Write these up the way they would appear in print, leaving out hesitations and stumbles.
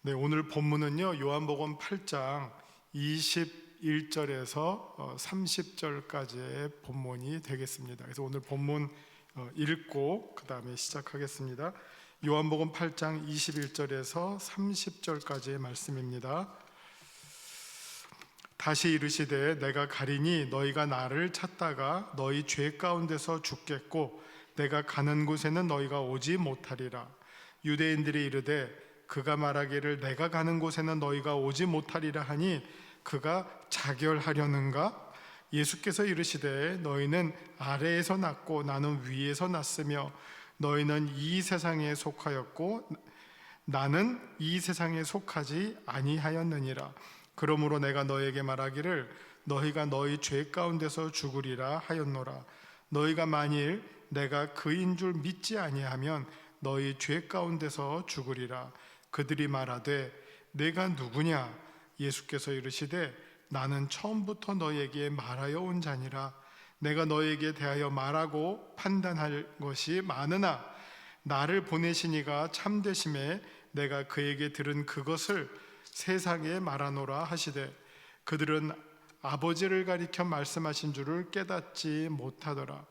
네, 오늘 본문은요, 요한복음 8장 21절에서 30절까지의 본문이 되겠습니다. 그래서 오늘 본문 읽고 그 다음에 시작하겠습니다. 요한복음 8장 21절에서 30절까지의 말씀입니다. 다시 이르시되 내가 가리니 너희가 나를 찾다가 너희 죄 가운데서 죽겠고 내가 가는 곳에는 너희가 오지 못하리라. 유대인들이 이르되 그가 말하기를 내가 가는 곳에는 너희가 오지 못하리라 하니 그가 자결하려는가? 예수께서 이르시되 너희는 아래에서 났고 나는 위에서 났으며 너희는 이 세상에 속하였고 나는 이 세상에 속하지 아니하였느니라. 그러므로 내가 너희에게 말하기를 너희가 너희 죄 가운데서 죽으리라 하였노라. 너희가 만일 내가 그인 줄 믿지 아니하면 너희 죄 가운데서 죽으리라. 그들이 말하되 내가 누구냐? 예수께서 이르시되 나는 처음부터 너희에게 말하여 온 자니라. 내가 너희에게 대하여 말하고 판단할 것이 많으나 나를 보내신 이가 참되심에 내가 그에게 들은 그것을 세상에 말하노라 하시되 그들은 아버지를 가리켜 말씀하신 줄을 깨닫지 못하더라.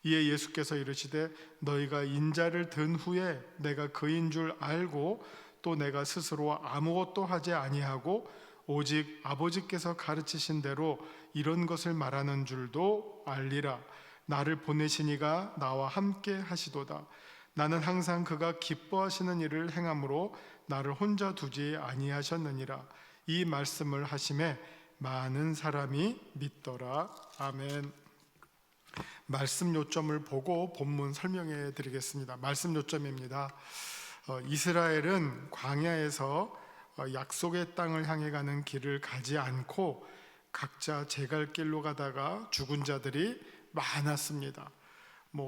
이에 예수께서 이르시되 너희가 인자를 든 후에 내가 그인 줄 알고 또 내가 스스로 아무것도 하지 아니하고 오직 아버지께서 가르치신 대로 이런 것을 말하는 줄도 알리라. 나를 보내신 이가 나와 함께 하시도다. 나는 항상 그가 기뻐하시는 일을 행함으로 나를 혼자 두지 아니하셨느니라. 이 말씀을 하심에 많은 사람이 믿더라. 아멘. 말씀 요점을 보고 본문 설명해 드리겠습니다. 말씀 요점입니다. 이스라엘은 광야에서 약속의 땅을 향해 가는 길을 가지 않고 각자 제갈 길로 가다가 죽은 자들이 많았습니다.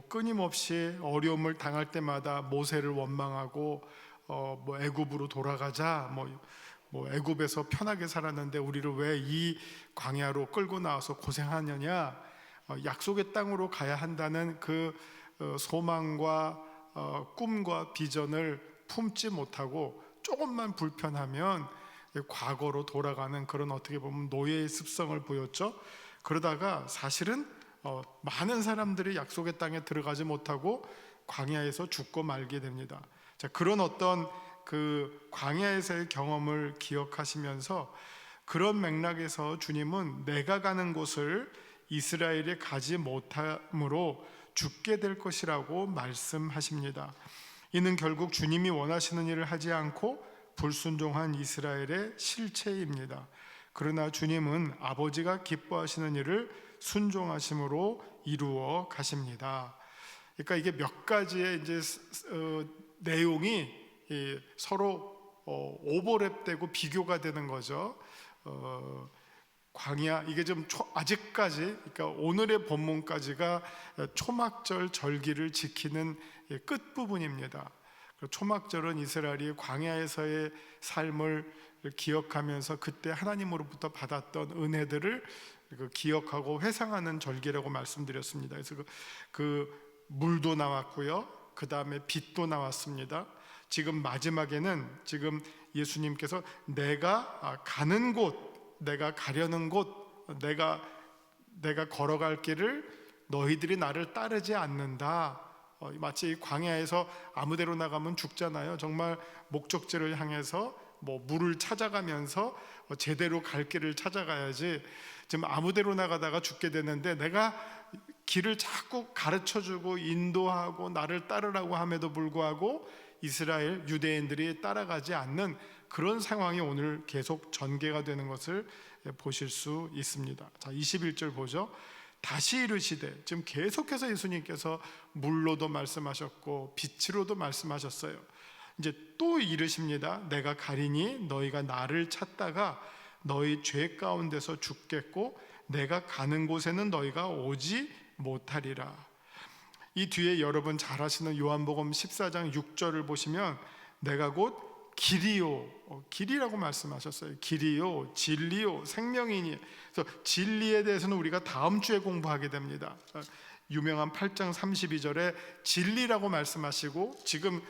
끊임없이 어려움을 당할 때마다 모세를 원망하고 애굽으로 돌아가자, 애굽에서 편하게 살았는데 우리를 왜 이 광야로 끌고 나와서 고생하느냐, 약속의 땅으로 가야 한다는 그 소망과 꿈과 비전을 품지 못하고 조금만 불편하면 과거로 돌아가는 그런 어떻게 보면 노예의 습성을 보였죠. 그러다가 사실은 많은 사람들이 약속의 땅에 들어가지 못하고 광야에서 죽고 말게 됩니다. 자, 그런 어떤 그 광야에서의 경험을 기억하시면서 그런 맥락에서 주님은 내가 가는 곳을 이스라엘이 가지 못함으로 죽게 될 것이라고 말씀하십니다. 이는 결국 주님이 원하시는 일을 하지 않고 불순종한 이스라엘의 실체입니다. 그러나 주님은 아버지가 기뻐하시는 일을 순종하심으로 이루어 가십니다. 그러니까 이게 몇 가지의 이제 내용이 서로 오버랩되고 비교가 되는 거죠. 광야, 이게 좀 아직까지, 그러니까 오늘의 본문까지가 초막절 절기를 지키는 끝부분입니다. 초막절은 이스라엘이 광야에서의 삶을 기억하면서 그때 하나님으로부터 받았던 은혜들을 기억하고 회상하는 절기라고 말씀드렸습니다. 그래서 그 물도 나왔고요, 그 다음에 빛도 나왔습니다. 지금 마지막에는 지금 예수님께서 내가 가는 곳, 내가 가려는 곳, 내가 걸어갈 길을 너희들이 나를 따르지 않는다. 마치 광야에서 아무데로 나가면 죽잖아요. 정말 목적지를 향해서 물을 찾아가면서 제대로 갈 길을 찾아가야지 지금 아무데로 나가다가 죽게 되는데 내가 길을 자꾸 가르쳐주고 인도하고 나를 따르라고 함에도 불구하고 이스라엘 유대인들이 따라가지 않는 그런 상황이 오늘 계속 전개가 되는 것을 보실 수 있습니다. 자, 21절 보죠. 다시 이르시되, 지금 계속해서 예수님께서 물로도 말씀하셨고 빛으로도 말씀하셨어요. 이제 또 이르십니다. 내가 가리니 너희가 나를 찾다가 너희 죄 가운데서 죽겠고 내가 가는 곳에는 너희가 오지 못하리라. 이 뒤에 여러분 잘 아시는 요한복음 14장 6절을 보시면 내가 곧 길이요, 길이라고 말씀하셨어요. 길이요, 진리요, 생명이니. 그래서 진리에 대해서는 우리가 다음 주에 공부하게 됩니다. 유명한 8장 32절에 진리라고 말씀하시고 지금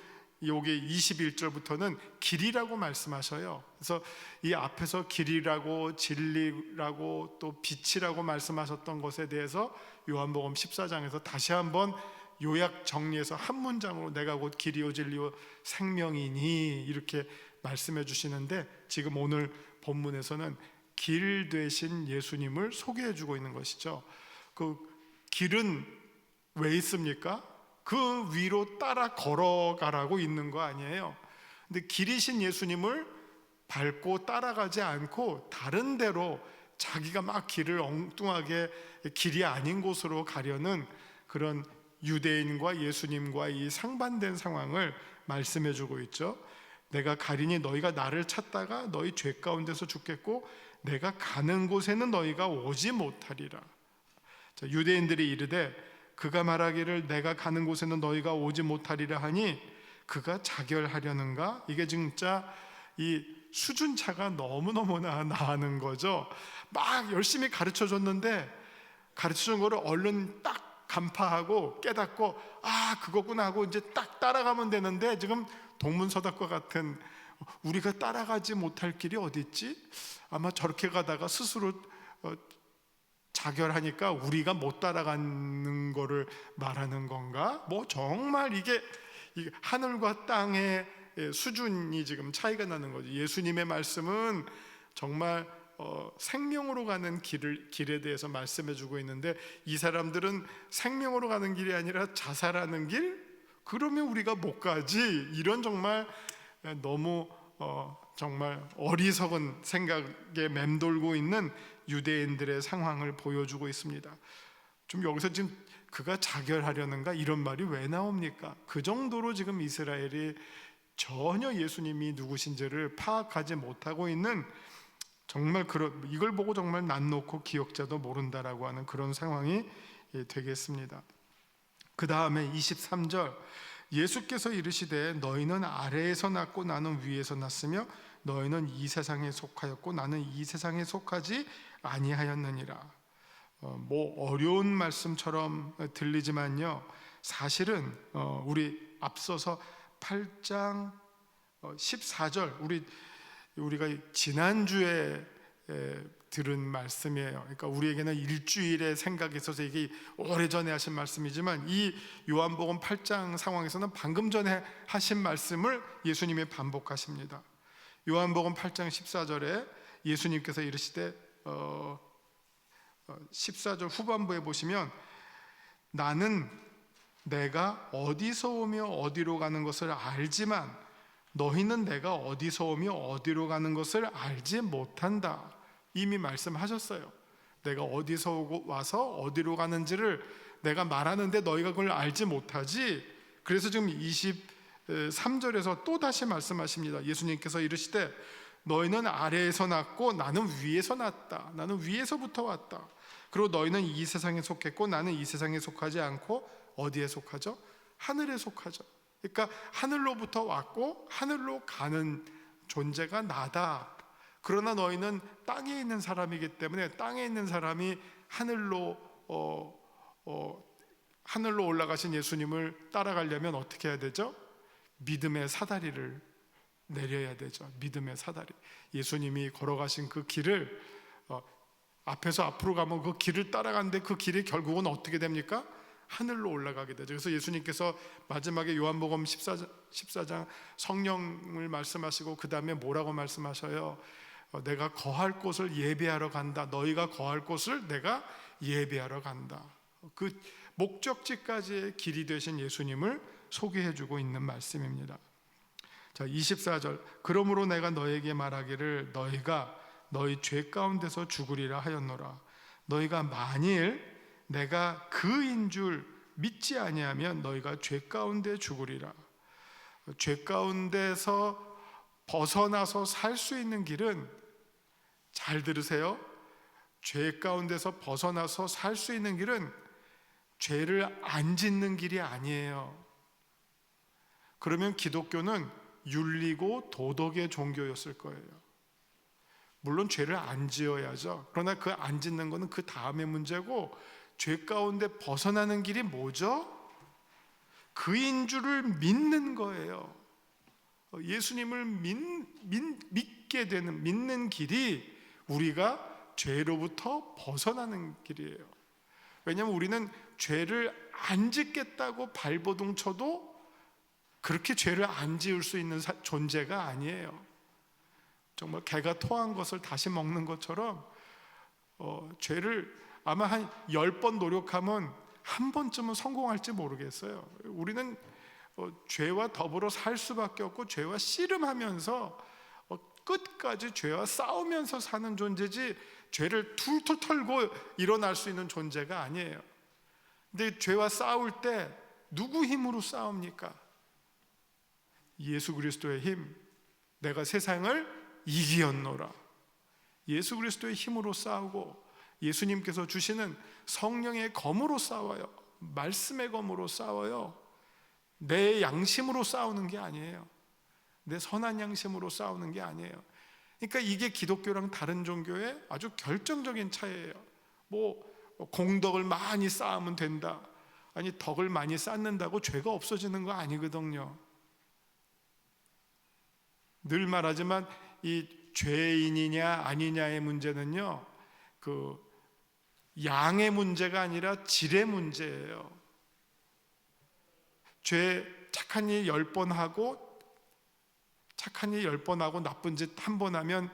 여기 21절부터는 길이라고 말씀하셔요. 그래서 이 앞에서 길이라고 진리라고 또 빛이라고 말씀하셨던 것에 대해서 요한복음 14장에서 다시 한번 요약 정리해서 한 문장으로 내가 곧 길이요 진리요 생명이니 이렇게 말씀해 주시는데, 지금 오늘 본문에서는 길 되신 예수님을 소개해 주고 있는 것이죠. 그 길은 왜 있습니까? 그 위로 따라 걸어가라고 있는 거 아니에요. 근데 길이신 예수님을 밟고 따라가지 않고 다른 데로 자기가 막 길을 엉뚱하게 길이 아닌 곳으로 가려는 그런 유대인과 예수님과 이 상반된 상황을 말씀해 주고 있죠. 내가 가리니 너희가 나를 찾다가 너희 죄 가운데서 죽겠고 내가 가는 곳에는 너희가 오지 못하리라. 자, 유대인들이 이르되 그가 말하기를 내가 가는 곳에는 너희가 오지 못하리라 하니 그가 자결하려는가? 이게 진짜 이 수준차가 너무너무나 나는 거죠. 막 열심히 가르쳐 줬는데 가르쳐 준 거를 얼른 딱 간파하고 깨닫고 아 그거구나 하고 이제 딱 따라가면 되는데, 지금 동문서답과 같은 우리가 따라가지 못할 길이 어디 있지? 아마 저렇게 가다가 스스로 자결하니까 우리가 못 따라가는 거를 말하는 건가? 뭐 정말 이게 하늘과 땅의 수준이 지금 차이가 나는 거죠. 예수님의 말씀은 정말 생명으로 가는 길에 대해서 말씀해 주고 있는데, 이 사람들은 생명으로 가는 길이 아니라 자살하는 길? 그러면 우리가 못 가지. 이런 정말 너무 정말 어리석은 생각에 맴돌고 있는 유대인들의 상황을 보여주고 있습니다. 좀 여기서 지금 그가 자결하려는가 이런 말이 왜 나옵니까? 그 정도로 지금 이스라엘이 전혀 예수님이 누구신지를 파악하지 못하고 있는, 정말 이걸 보고 정말 난 놓고 기억자도 모른다라고 하는 그런 상황이 되겠습니다. 그 다음에 23절, 예수께서 이르시되 너희는 아래에서 났고 나는 위에서 났으며 너희는 이 세상에 속하였고 나는 이 세상에 속하지 아니하였느니라. 뭐 어려운 말씀처럼 들리지만요, 사실은 우리 앞서서 8장 14절 우리가 지난주에 들은 말씀이에요. 그러니까 우리에게는 일주일의 생각이 있어서 이게 오래전에 하신 말씀이지만 이 요한복음 8장 상황에서는 방금 전에 하신 말씀을 예수님이 반복하십니다. 요한복음 8장 14절에 예수님께서 이르시되 14절 후반부에 보시면 나는 내가 어디서 오며 어디로 가는 것을 알지만 너희는 내가 어디서 오며 어디로 가는 것을 알지 못한다. 이미 말씀하셨어요. 내가 어디서 오고 와서 어디로 가는지를 내가 말하는데 너희가 그걸 알지 못하지. 그래서 지금 23절에서 또 다시 말씀하십니다. 예수님께서 이르시되 너희는 아래에서 났고 나는 위에서 났다. 나는 위에서부터 왔다. 그리고 너희는 이 세상에 속했고 나는 이 세상에 속하지 않고 어디에 속하죠? 하늘에 속하죠. 그러니까 하늘로부터 왔고 하늘로 가는 존재가 나다. 그러나 너희는 땅에 있는 사람이기 때문에 땅에 있는 사람이 하늘로 올라가신 예수님을 따라가려면 어떻게 해야 되죠? 믿음의 사다리를 내려야 되죠. 믿음의 사다리. 예수님이 걸어가신 그 길을 앞에서 앞으로 가면 그 길을 따라가는데 그 길이 결국은 어떻게 됩니까? 하늘로 올라가게 되죠. 그래서 예수님께서 마지막에 요한복음 14장 성령을 말씀하시고 그 다음에 뭐라고 말씀하셔요? 내가 거할 곳을 예배하러 간다. 너희가 거할 곳을 내가 예배하러 간다. 그 목적지까지의 길이 되신 예수님을 소개해주고 있는 말씀입니다. 자, 24절, 그러므로 내가 너에게 말하기를 너희가 너희 죄 가운데서 죽으리라 하였노라. 너희가 만일 내가 그인 줄 믿지 아니하면 너희가 죄 가운데 죽으리라. 죄 가운데서 벗어나서 살 수 있는 길은, 잘 들으세요, 죄 가운데서 벗어나서 살 수 있는 길은 죄를 안 짓는 길이 아니에요. 그러면 기독교는 윤리고 도덕의 종교였을 거예요. 물론 죄를 안 지어야죠. 그러나 그 안 짓는 거는 그 다음의 문제고, 죄 가운데 벗어나는 길이 뭐죠? 그인 줄을 믿는 거예요. 예수님을 믿게 되는, 믿는 길이 우리가 죄로부터 벗어나는 길이에요. 왜냐하면 우리는 죄를 안 짓겠다고 발버둥 쳐도 그렇게 죄를 안 지을 수 있는 존재가 아니에요. 정말 개가 토한 것을 다시 먹는 것처럼 죄를 아마 한 10번 노력하면 한 번쯤은 성공할지 모르겠어요. 우리는 죄와 더불어 살 수밖에 없고 죄와 씨름하면서 끝까지 죄와 싸우면서 사는 존재지, 죄를 툴툴 털고 일어날 수 있는 존재가 아니에요. 근데 죄와 싸울 때 누구 힘으로 싸웁니까? 예수 그리스도의 힘. 내가 세상을 이기었노라. 예수 그리스도의 힘으로 싸우고 예수님께서 주시는 성령의 검으로 싸워요. 말씀의 검으로 싸워요. 내 양심으로 싸우는 게 아니에요. 내 선한 양심으로 싸우는 게 아니에요. 그러니까 이게 기독교랑 다른 종교의 아주 결정적인 차이예요. 공덕을 많이 쌓으면 된다, 아니 덕을 많이 쌓는다고 죄가 없어지는 거 아니거든요. 늘 말하지만 이 죄인이냐 아니냐의 문제는요, 그 양의 문제가 아니라 질의 문제예요. 착한 일 10번 하고 나쁜 짓 한 번 하면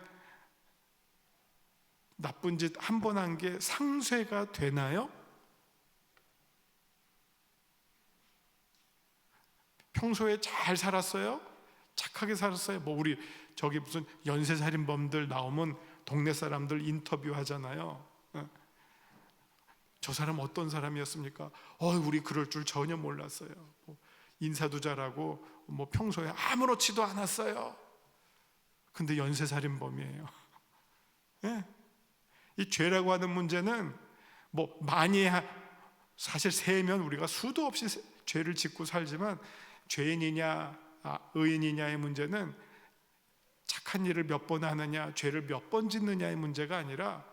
나쁜 짓 한 번 한 게 상쇄가 되나요? 평소에 잘 살았어요? 착하게 살았어요? 우리 저기 무슨 연쇄살인범들 나오면 동네 사람들 인터뷰 하잖아요. 저 사람 어떤 사람이었습니까? 우리 그럴 줄 전혀 몰랐어요. 인사도 잘하고 평소에 아무렇지도 않았어요. 근데 연쇄살인범이에요. 네? 이 죄라고 하는 문제는 사실 세면 우리가 수도 없이 죄를 짓고 살지만, 죄인이냐 의인이냐의 문제는 착한 일을 몇 번 하느냐, 죄를 몇 번 짓느냐의 문제가 아니라,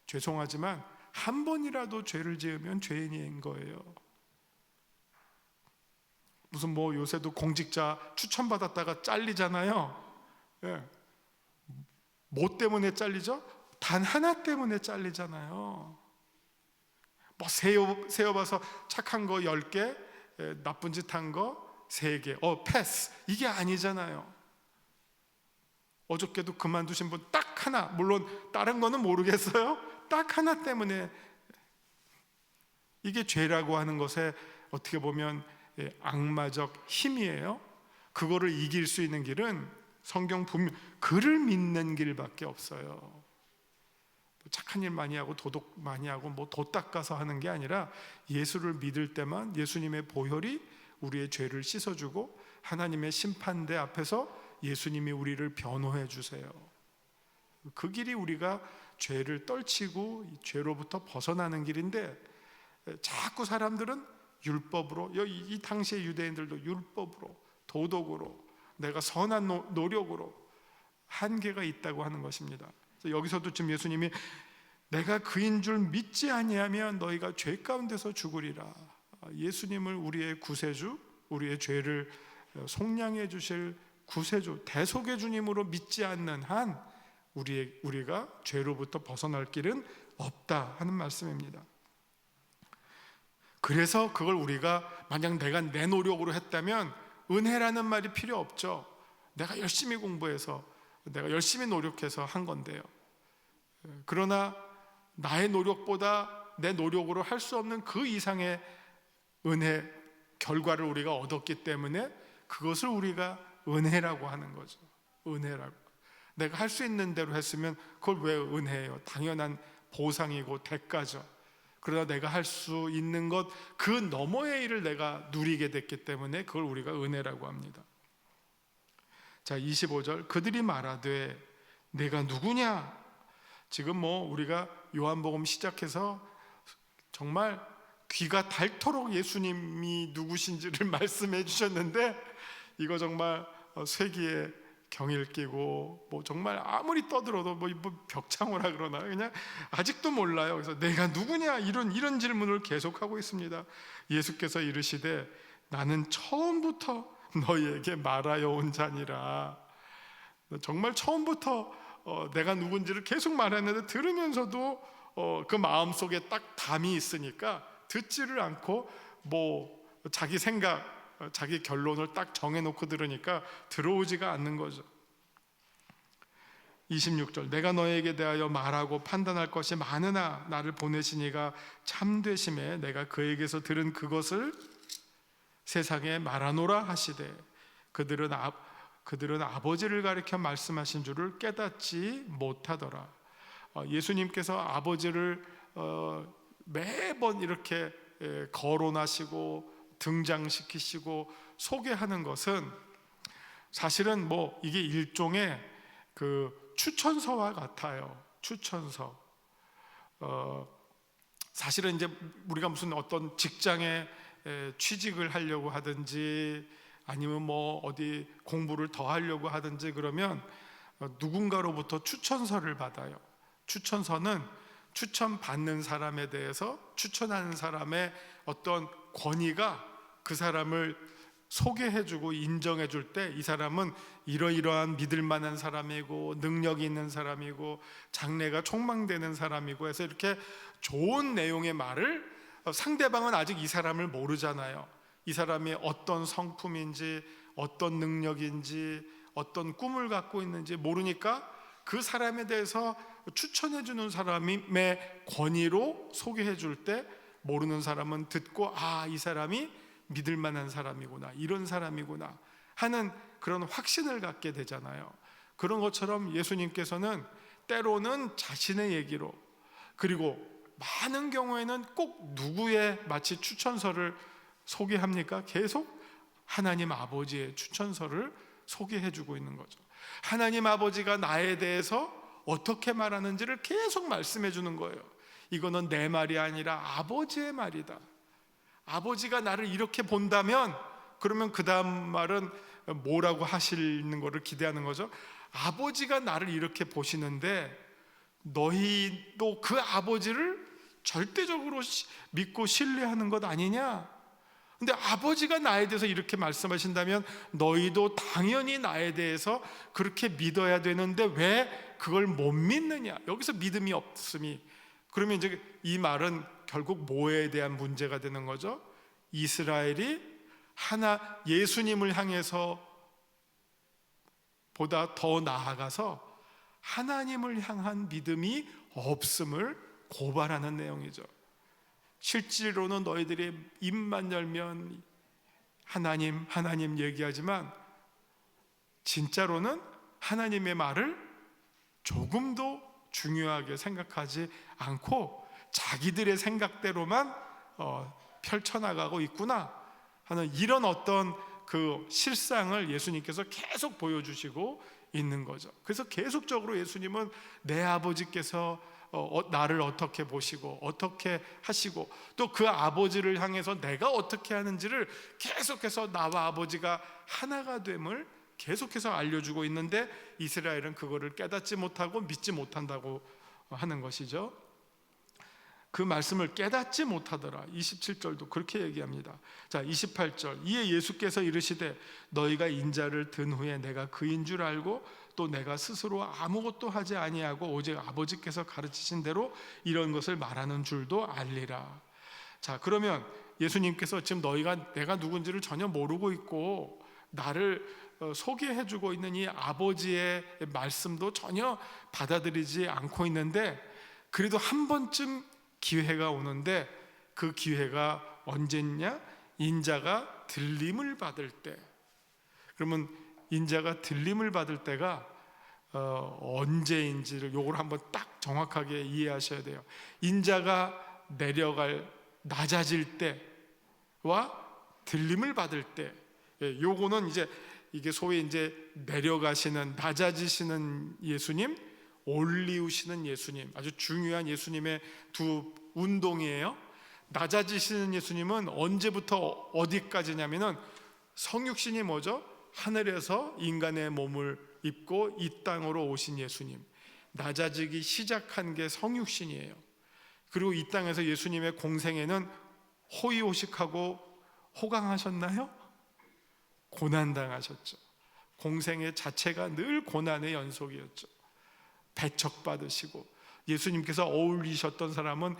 죄송하지만 한 번이라도 죄를 지으면 죄인인 거예요. 무슨 요새도 공직자 추천받았다가 잘리잖아요. 예. 뭐 때문에 잘리죠? 단 하나 때문에 잘리잖아요. 세어봐서 착한 거 10개, 나쁜 짓 한 거 3개, 패스. 이게 아니잖아요. 어저께도 그만두신 분 딱 하나, 물론 다른 거는 모르겠어요, 딱 하나 때문에. 이게 죄라고 하는 것에 어떻게 보면 악마적 힘이에요. 그거를 이길 수 있는 길은 성경 분명 그를 믿는 길밖에 없어요. 착한 일 많이 하고 도덕 많이 하고 도 닦아서 하는 게 아니라, 예수를 믿을 때만 예수님의 보혈이 우리의 죄를 씻어주고 하나님의 심판대 앞에서 예수님이 우리를 변호해 주세요. 그 길이 우리가 죄를 떨치고 죄로부터 벗어나는 길인데, 자꾸 사람들은 율법으로, 이 당시의 유대인들도 율법으로, 도덕으로, 내가 선한 노력으로 한계가 있다고 하는 것입니다. 그래서 여기서도 지금 예수님이 내가 그인 줄 믿지 아니하면 너희가 죄 가운데서 죽으리라. 예수님을 우리의 구세주, 우리의 죄를 속량해 주실 구세주, 대속의 주님으로 믿지 않는 한 우리가 죄로부터 벗어날 길은 없다 하는 말씀입니다. 그래서 그걸 우리가 만약 내가 내 노력으로 했다면 은혜라는 말이 필요 없죠. 내가 열심히 공부해서, 내가 열심히 노력해서 한 건데요. 그러나 나의 노력보다 내 노력으로 할 수 없는 그 이상의 은혜, 결과를 우리가 얻었기 때문에 그것을 우리가 은혜라고 하는 거죠. 은혜라고. 내가 할 수 있는 대로 했으면 그걸 왜 은혜예요? 당연한 보상이고 대가죠. 그러나 내가 할 수 있는 것 그 너머의 일을 내가 누리게 됐기 때문에 그걸 우리가 은혜라고 합니다. 자, 25절, 그들이 말하되 내가 누구냐? 지금 우리가 요한복음 시작해서 정말 귀가 닳도록 예수님이 누구신지를 말씀해 주셨는데, 이거 정말 쇠기에 경일 끼고 정말 아무리 떠들어도 벽창호라 그러나 그냥 아직도 몰라요. 그래서 내가 누구냐, 이런 질문을 계속하고 있습니다. 예수께서 이르시되 나는 처음부터 너희에게 말하여 온 자니라. 정말 처음부터 내가 누군지를 계속 말했는데 들으면서도 그 마음속에 딱 담이 있으니까 듣지를 않고 뭐 자기 생각, 자기 결론을 딱 정해놓고 들으니까 들어오지가 않는 거죠. 26절, 내가 너에게 대하여 말하고 판단할 것이 많으나 나를 보내신 이가 참되심에 내가 그에게서 들은 그것을 세상에 말하노라 하시되 그들은 아버지를 가리켜 말씀하신 줄을 깨닫지 못하더라. 예수님께서 아버지를 매번 이렇게 거론하시고 등장시키시고 소개하는 것은 사실은 뭐 이게 일종의 그 추천서와 같아요. 추천서. 사실은 이제 우리가 무슨 어떤 직장에 취직을 하려고 하든지 아니면 뭐 어디 공부를 더 하려고 하든지 그러면 누군가로부터 추천서를 받아요. 추천서는 추천받는 사람에 대해서 추천하는 사람의 어떤 권위가 그 사람을 소개해주고 인정해줄 때 이 사람은 이러이러한 믿을 만한 사람이고 능력이 있는 사람이고 장래가 촉망되는 사람이고 해서 이렇게 좋은 내용의 말을, 상대방은 아직 이 사람을 모르잖아요. 이 사람이 어떤 성품인지 어떤 능력인지 어떤 꿈을 갖고 있는지 모르니까 그 사람에 대해서 추천해주는 사람의 권위로 소개해줄 때 모르는 사람은 듣고 이 사람이 믿을 만한 사람이구나, 이런 사람이구나 하는 그런 확신을 갖게 되잖아요. 그런 것처럼 예수님께서는 때로는 자신의 얘기로, 그리고 많은 경우에는 꼭 누구의 마치 추천서를 소개합니까? 계속 하나님 아버지의 추천서를 소개해주고 있는 거죠. 하나님 아버지가 나에 대해서 어떻게 말하는지를 계속 말씀해 주는 거예요. 이거는 내 말이 아니라 아버지의 말이다. 아버지가 나를 이렇게 본다면 그러면 그 다음 말은 뭐라고 하시는 거를 기대하는 거죠. 아버지가 나를 이렇게 보시는데 너희도 그 아버지를 절대적으로 믿고 신뢰하는 것 아니냐? 근데 아버지가 나에 대해서 이렇게 말씀하신다면 너희도 당연히 나에 대해서 그렇게 믿어야 되는데 왜 그걸 못 믿느냐? 여기서 믿음이 없음이, 그러면 이제 이 말은 결국 뭐에 대한 문제가 되는 거죠? 이스라엘이 예수님을 향해서 보다 더 나아가서 하나님을 향한 믿음이 없음을 고발하는 내용이죠. 실제로는 너희들이 입만 열면 하나님 얘기하지만 진짜로는 하나님의 말을 조금도 중요하게 생각하지 않고 자기들의 생각대로만 펼쳐나가고 있구나 하는 이런 어떤 그 실상을 예수님께서 계속 보여주시고 있는 거죠. 그래서 계속적으로 예수님은 내 아버지께서 나를 어떻게 보시고 어떻게 하시고 또 그 아버지를 향해서 내가 어떻게 하는지를 계속해서 나와 아버지가 하나가 됨을 계속해서 알려주고 있는데 이스라엘은 그거를 깨닫지 못하고 믿지 못한다고 하는 것이죠. 그 말씀을 깨닫지 못하더라. 27절도 그렇게 얘기합니다. 자, 28절, 이에 예수께서 이르시되 너희가 인자를 든 후에 내가 그인 줄 알고 또 내가 스스로 아무것도 하지 아니하고 오직 아버지께서 가르치신 대로 이런 것을 말하는 줄도 알리라. 자, 그러면 예수님께서 지금 내가 누군지를 전혀 모르고 있고 나를 소개해주고 있는 이 아버지의 말씀도 전혀 받아들이지 않고 있는데 그래도 한 번쯤 기회가 오는데 그 기회가 언제냐? 인자가 들림을 받을 때. 그러면 인자가 들림을 받을 때가 언제인지를 요걸 한번 딱 정확하게 이해하셔야 돼요. 인자가 낮아질 때와 들림을 받을 때, 요거는 이제 이게 소위 이제 내려가시는, 낮아지시는 예수님, 올리우시는 예수님, 아주 중요한 예수님의 두 운동이에요. 낮아지시는 예수님은 언제부터 어디까지냐면은 성육신이 뭐죠? 하늘에서 인간의 몸을 입고 이 땅으로 오신 예수님, 낮아지기 시작한 게 성육신이에요. 그리고 이 땅에서 예수님의 공생애는 호의호식하고 호강하셨나요? 고난당하셨죠. 공생의 자체가 늘 고난의 연속이었죠. 배척받으시고, 예수님께서 어울리셨던 사람은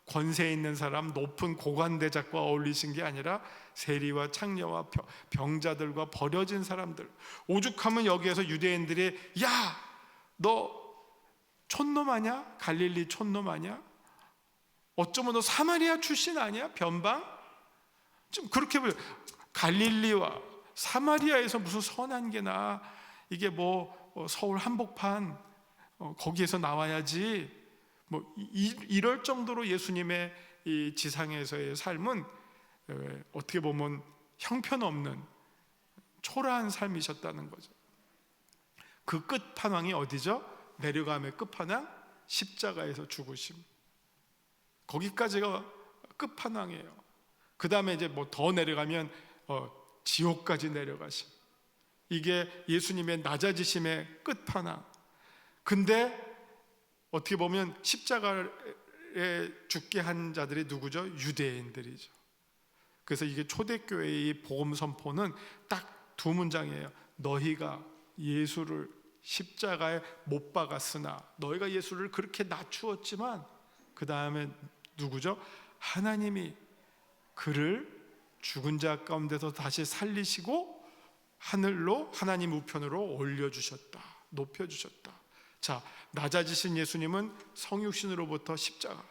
권세 있는 사람, 높은 고관대작과 어울리신 게 아니라 세리와 창녀와 병자들과 버려진 사람들. 오죽하면 여기에서 유대인들이 야, 너 촌놈 아냐? 갈릴리 촌놈 아냐? 어쩌면 너 사마리아 출신 아니야? 변방? 좀 그렇게 보여. 갈릴리와 사마리아에서 무슨 선한 게나, 이게 뭐 서울 한복판 거기에서 나와야지, 뭐 이럴 정도로 예수님의 이 지상에서의 삶은 어떻게 보면 형편없는 초라한 삶이셨다는 거죠. 그 끝판왕이 어디죠? 내려감의 끝판왕, 십자가에서 죽으심. 거기까지가 끝판왕이에요. 그 다음에 이제 뭐 더 내려가면 지옥까지 내려가심. 이게 예수님의 낮아지심의 끝판왕. 근데 어떻게 보면 십자가에 죽게 한 자들이 누구죠? 유대인들이죠. 그래서 이게 초대교회의 복음 선포는 딱 두 문장이에요. 너희가 예수를 십자가에 못 박았으나, 너희가 예수를 그렇게 낮추었지만, 그 다음에 누구죠? 하나님이 그를 죽은 자 가운데서 다시 살리시고 하늘로, 하나님 우편으로 올려주셨다, 높여주셨다. 자, 낮아지신 예수님은 성육신으로부터 십자가,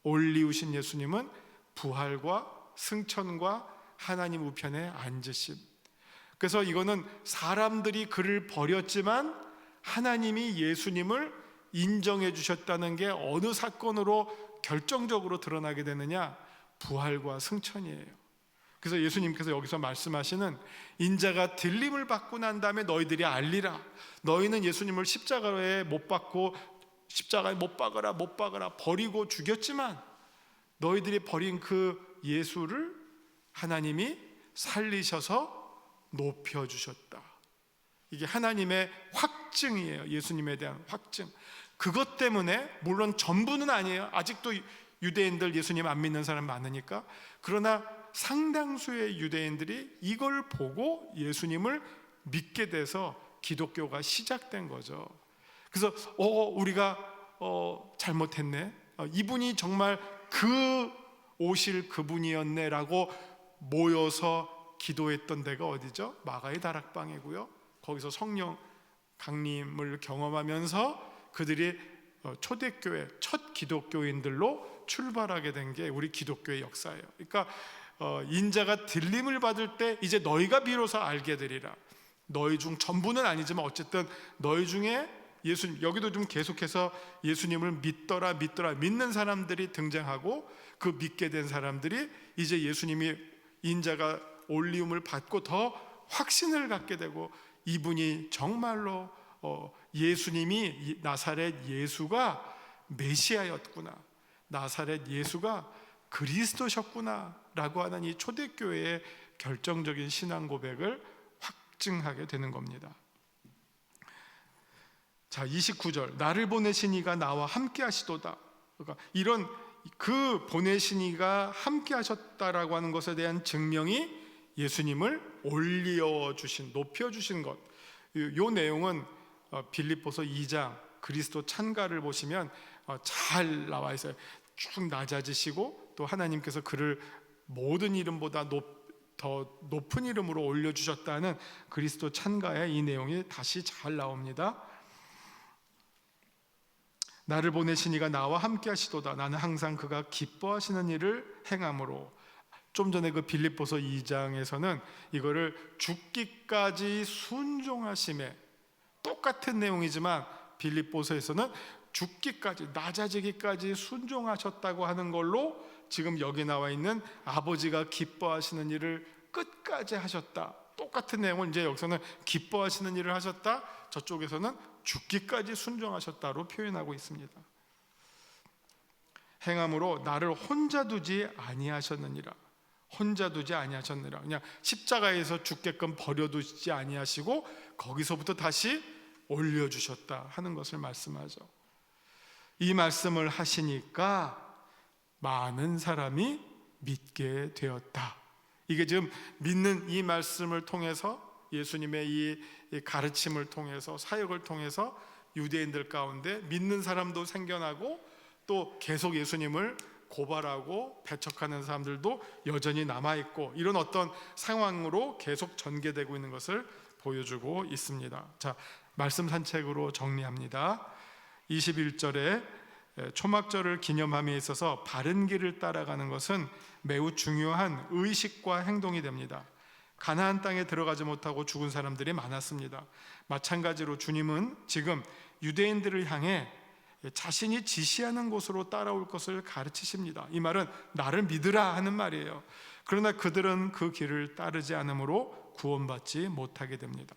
올리우신 예수님은 부활과 승천과 하나님 우편에 앉으심. 그래서 이거는 사람들이 그를 버렸지만 하나님이 예수님을 인정해 주셨다는 게 어느 사건으로 결정적으로 드러나게 되느냐? 부활과 승천이에요. 그래서 예수님께서 여기서 말씀하시는 인자가 들림을 받고 난 다음에 너희들이 알리라. 너희는 예수님을 십자가에 못 박고, 십자가에 못 박아라 버리고 죽였지만, 너희들이 버린 그 예수를 하나님이 살리셔서 높여주셨다. 이게 하나님의 확증이에요. 예수님에 대한 확증. 그것 때문에, 물론 전부는 아니에요. 아직도 유대인들 예수님 안 믿는 사람 많으니까. 그러나 상당수의 유대인들이 이걸 보고 예수님을 믿게 돼서 기독교가 시작된 거죠. 그래서 우리가 잘못했네, 이분이 정말 그 오실 그분이었네 라고 모여서 기도했던 데가 어디죠? 마가의 다락방이고요. 거기서 성령 강림을 경험하면서 그들이 초대교회 첫 기독교인들로 출발하게 된 게 우리 기독교의 역사예요. 그러니까 인자가 들림을 받을 때 이제 너희가 비로소 알게 되리라. 너희 중 전부는 아니지만 어쨌든 너희 중에 예수님, 여기도 좀 계속해서 예수님을 믿더라 믿는 사람들이 등장하고, 그 믿게 된 사람들이 이제 예수님이 인자가 올리움을 받고 더 확신을 갖게 되고, 이분이 정말로 예수님이, 나사렛 예수가 메시아였구나, 나사렛 예수가 그리스도셨구나 라고 하는 이 초대교회의 결정적인 신앙 고백을 확증하게 되는 겁니다. 자, 29절, 나를 보내신 이가 나와 함께 하시도다. 그러니까 이런 그 보내신 이가 함께 하셨다라고 하는 것에 대한 증명이 예수님을 올려주신, 높여주신 것. 이 내용은 빌립보서 2장 그리스도 찬가를 보시면 잘 나와 있어요. 쭉 낮아지시고 또 하나님께서 그를 모든 이름보다 더 높은 이름으로 올려주셨다는 그리스도 찬가의 이 내용이 다시 잘 나옵니다. 나를 보내신 이가 나와 함께 하시도다. 나는 항상 그가 기뻐하시는 일을 행함으로. 좀 전에 그 빌립보서 2장에서는 이거를 죽기까지 순종하심에, 똑같은 내용이지만 빌립보서에서는 죽기까지, 낮아지기까지 순종하셨다고 하는 걸로 지금 여기 나와 있는 아버지가 기뻐하시는 일을 끝까지 하셨다, 똑같은 내용을 이제 여기서는 기뻐하시는 일을 하셨다, 저쪽에서는 죽기까지 순종하셨다로 표현하고 있습니다. 행함으로 나를 혼자 두지 아니하셨느니라. 혼자 두지 아니하셨느니라. 그냥 십자가에서 죽게끔 버려두지 아니하시고 거기서부터 다시 올려주셨다 하는 것을 말씀하죠. 이 말씀을 하시니까 많은 사람이 믿게 되었다. 이게 지금 믿는 이 말씀을 통해서, 예수님의 이 가르침을 통해서, 사역을 통해서 유대인들 가운데 믿는 사람도 생겨나고, 또 계속 예수님을 고발하고 배척하는 사람들도 여전히 남아있고, 이런 어떤 상황으로 계속 전개되고 있는 것을 보여주고 있습니다. 자, 말씀 산책으로 정리합니다. 21절에 초막절을 기념함에 있어서 바른 길을 따라가는 것은 매우 중요한 의식과 행동이 됩니다. 가나안 땅에 들어가지 못하고 죽은 사람들이 많았습니다. 마찬가지로 주님은 지금 유대인들을 향해 자신이 지시하는 곳으로 따라올 것을 가르치십니다. 이 말은 나를 믿으라 하는 말이에요. 그러나 그들은 그 길을 따르지 않으므로 구원받지 못하게 됩니다.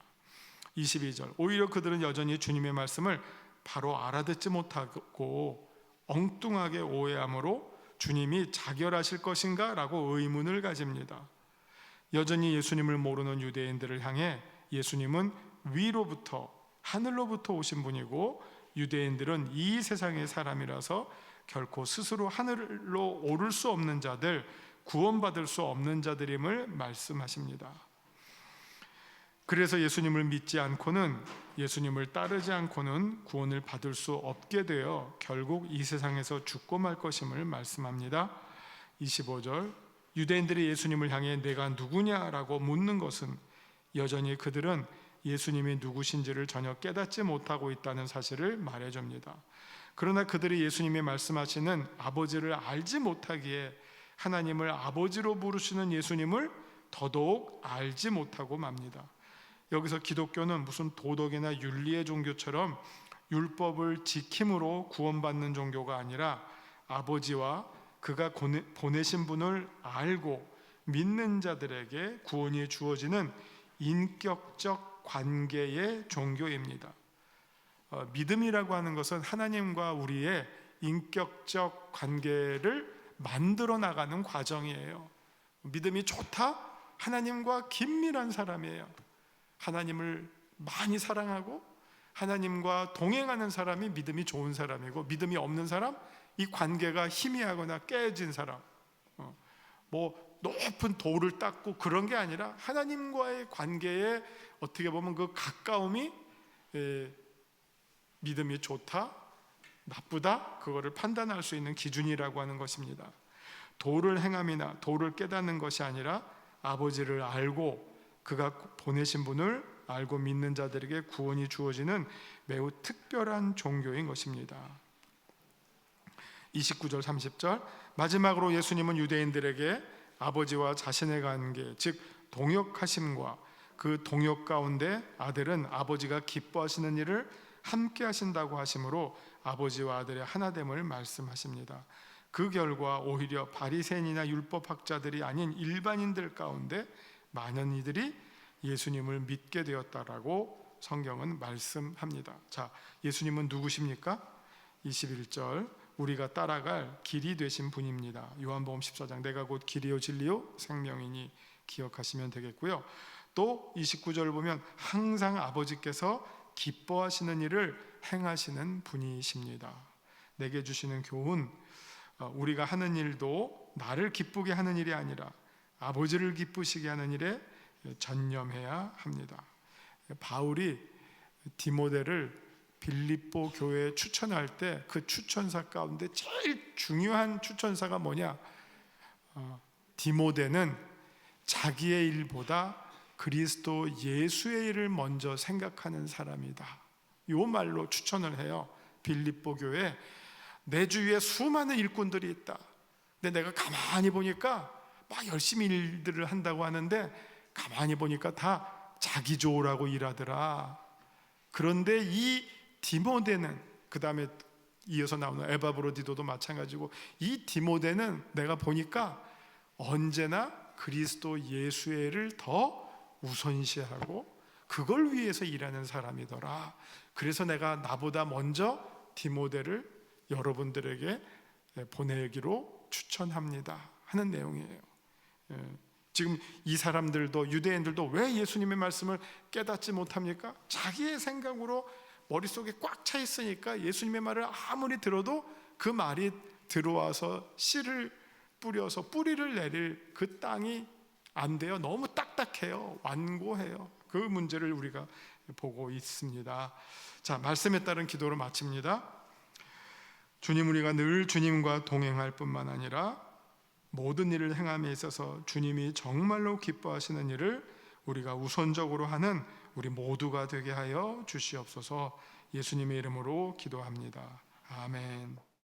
22절, 오히려 그들은 여전히 주님의 말씀을 바로 알아듣지 못하고 엉뚱하게 오해함으로 주님이 자결하실 것인가 라고 의문을 가집니다. 여전히 예수님을 모르는 유대인들을 향해 예수님은 위로부터, 하늘로부터 오신 분이고, 유대인들은 이 세상의 사람이라서 결코 스스로 하늘로 오를 수 없는 자들, 구원받을 수 없는 자들임을 말씀하십니다. 그래서 예수님을 믿지 않고는, 예수님을 따르지 않고는 구원을 받을 수 없게 되어 결국 이 세상에서 죽고 말 것임을 말씀합니다. 25절, 유대인들이 예수님을 향해 내가 누구냐라고 묻는 것은 여전히 그들은 예수님이 누구신지를 전혀 깨닫지 못하고 있다는 사실을 말해줍니다. 그러나 그들이 예수님이 말씀하시는 아버지를 알지 못하기에 하나님을 아버지로 부르시는 예수님을 더더욱 알지 못하고 맙니다. 여기서 기독교는 무슨 도덕이나 윤리의 종교처럼 율법을 지킴으로 구원받는 종교가 아니라 아버지와 그가 보내신 분을 알고 믿는 자들에게 구원이 주어지는 인격적 관계의 종교입니다. 믿음이라고 하는 것은 하나님과 우리의 인격적 관계를 만들어 나가는 과정이에요. 믿음이 좋다? 하나님과 긴밀한 사람이에요. 하나님을 많이 사랑하고 하나님과 동행하는 사람이 믿음이 좋은 사람이고, 믿음이 없는 사람, 이 관계가 희미하거나 깨진 사람, 높은 도를 닦고 그런 게 아니라 하나님과의 관계에 어떻게 보면 그 가까움이 믿음이 좋다, 나쁘다, 그거를 판단할 수 있는 기준이라고 하는 것입니다. 도를 행함이나 도를 깨닫는 것이 아니라 아버지를 알고 그가 보내신 분을 알고 믿는 자들에게 구원이 주어지는 매우 특별한 종교인 것입니다. 29절 30절, 마지막으로 예수님은 유대인들에게 아버지와 자신의 관계, 즉 동역하심과 그 동역 가운데 아들은 아버지가 기뻐하시는 일을 함께 하신다고 하심으로 아버지와 아들의 하나됨을 말씀하십니다. 그 결과 오히려 바리새인이나 율법학자들이 아닌 일반인들 가운데 많은 이들이 예수님을 믿게 되었다라고 성경은 말씀합니다. 자, 예수님은 누구십니까? 21절, 우리가 따라갈 길이 되신 분입니다. 요한복음 14장, 내가 곧 길이요 진리요 생명이니 기억하시면 되겠고요. 또 29절을 보면 항상 아버지께서 기뻐하시는 일을 행하시는 분이십니다. 내게 주시는 교훈, 우리가 하는 일도 나를 기쁘게 하는 일이 아니라 아버지를 기쁘시게 하는 일에 전념해야 합니다. 바울이 디모데를 빌립보 교회에 추천할 때 그 추천사 가운데 제일 중요한 추천사가 뭐냐? 디모데는 자기의 일보다 그리스도 예수의 일을 먼저 생각하는 사람이다. 이 말로 추천을 해요. 빌립보 교회에 내 주위에 수많은 일꾼들이 있다. 근데 내가 가만히 보니까 막 열심히 일들을 한다고 하는데 가만히 보니까 다 자기 좋으라고 일하더라. 그런데 이 디모데는, 그 다음에 이어서 나오는 에바브로디도도 마찬가지고, 이 디모데는 내가 보니까 언제나 그리스도 예수의 일을 더 우선시하고 그걸 위해서 일하는 사람이더라. 그래서 내가 나보다 먼저 디모데를 여러분들에게 보내기로 추천합니다 하는 내용이에요. 지금 이 사람들도, 유대인들도 왜 예수님의 말씀을 깨닫지 못합니까? 자기의 생각으로 머릿속에 꽉 차 있으니까 예수님의 말을 아무리 들어도 그 말이 들어와서 씨를 뿌려서 뿌리를 내릴 그 땅이 안 돼요. 너무 딱딱해요. 완고해요. 그 문제를 우리가 보고 있습니다. 자, 말씀에 따른 기도로 마칩니다. 주님, 우리가 늘 주님과 동행할 뿐만 아니라 모든 일을 행함에 있어서 주님이 정말로 기뻐하시는 일을 우리가 우선적으로 하는 우리 모두가 되게 하여 주시옵소서. 예수님의 이름으로 기도합니다. 아멘.